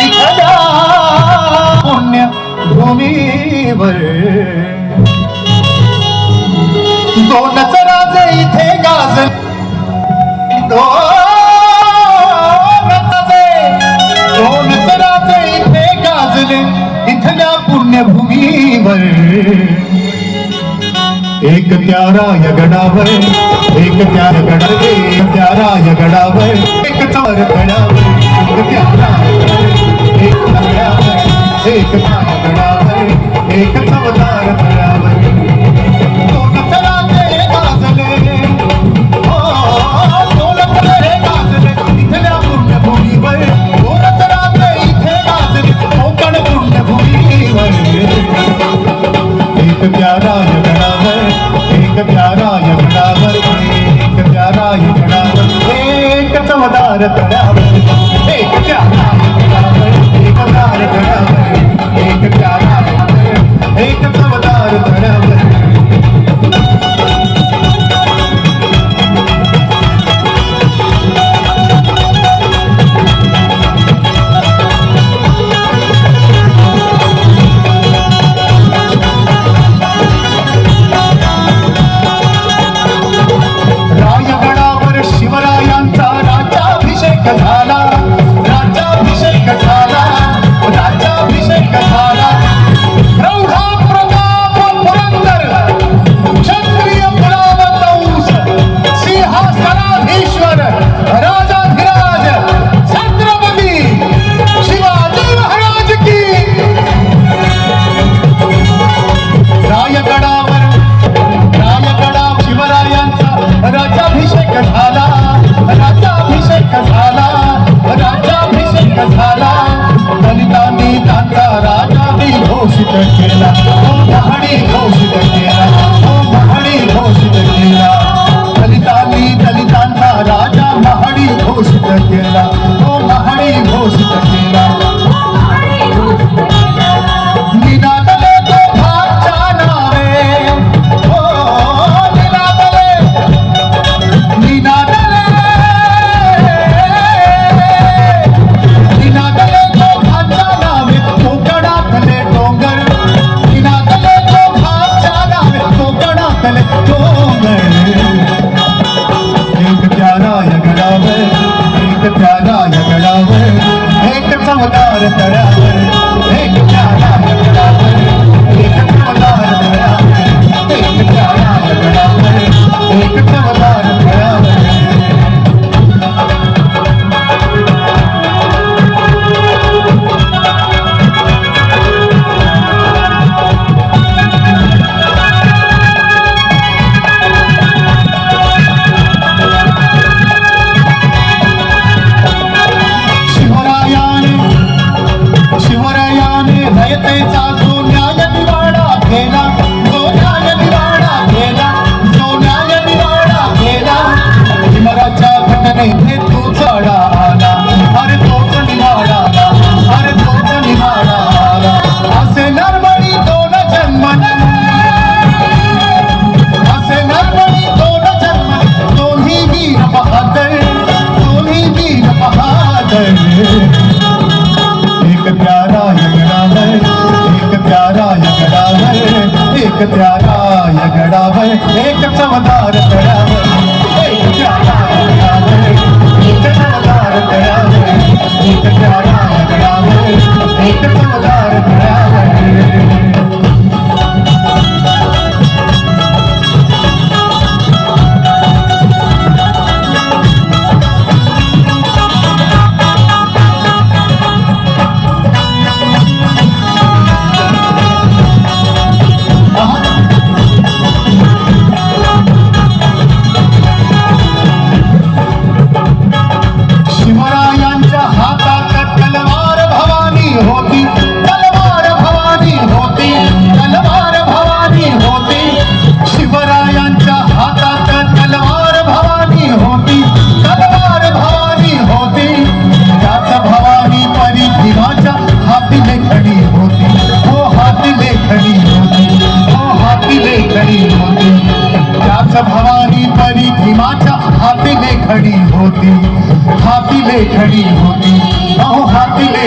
इथल्या पुण्य भूमीवर दोनच राजे इथे गाजले, दोनच राजे इथे गाजले इथल्या पुण्यभूमीवर। एक त्या रायगडावर, एक त्या गडावर, एक त्या रायगडावर, एक चवर गडावर, एक त्या रायगडावर, एक गडावर, एक रायगडावर, एक चवदार गडावर दोनच राजे गाजले, हो दोनच राजे गाजले इथल्या पुण्यभूमीवर, दोनच राजे इथे गाजले कोकण पुण्यभूमीवर। एक त्या रायगडावर, एक त्या रायगडावर, एक त्या रायगडावर, एक चवदार गडावर, एक त्या रायगडावर, एक रायगडावर, एक त्या रायगडावर, एक चवदार गडावर। एक त्या रायगडावर, एक चवदार गडावर, एक त्या रायगडावर, एक चवदार गडावर, एक त्या रायगडावर, एक चवदार गडावर।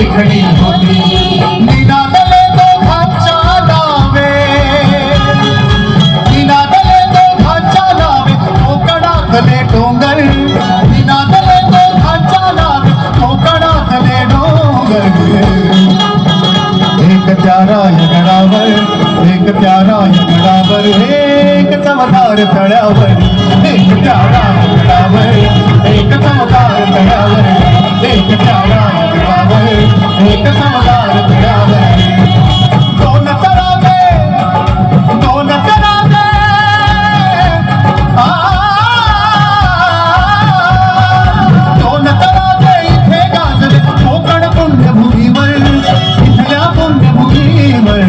देखणी होती निनादले दोघांच्या नावे निनादले दोघांच्या नावे कोकणातले डोंगर निनादले दोघांच्या नावे कोकणातले डोंगर एक प्यारा गडावर एक प्यारा गडावर एक चमदार तळ्यावर एक प्यारा गडावर एक चमदार तळ्यावर एक प्यारा गडावर एक चमदार तळ्यावर दोन तराजे दोन तराजे दोन तराजे इथे गाजले कोकण पुण्यभूमीवर इथल्या पुण्यभूमीवर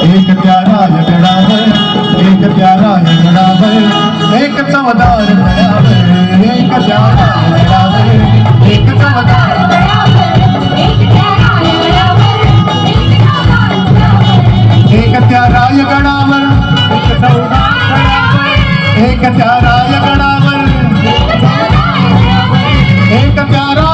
एक प्यारा गडावर एक प्यारा गडावर एक चमदार तळ्यावर एक प्यारा गडावर एक चमदार एक प्यारा गडावर एक प्यारा गडावर एक प्यारा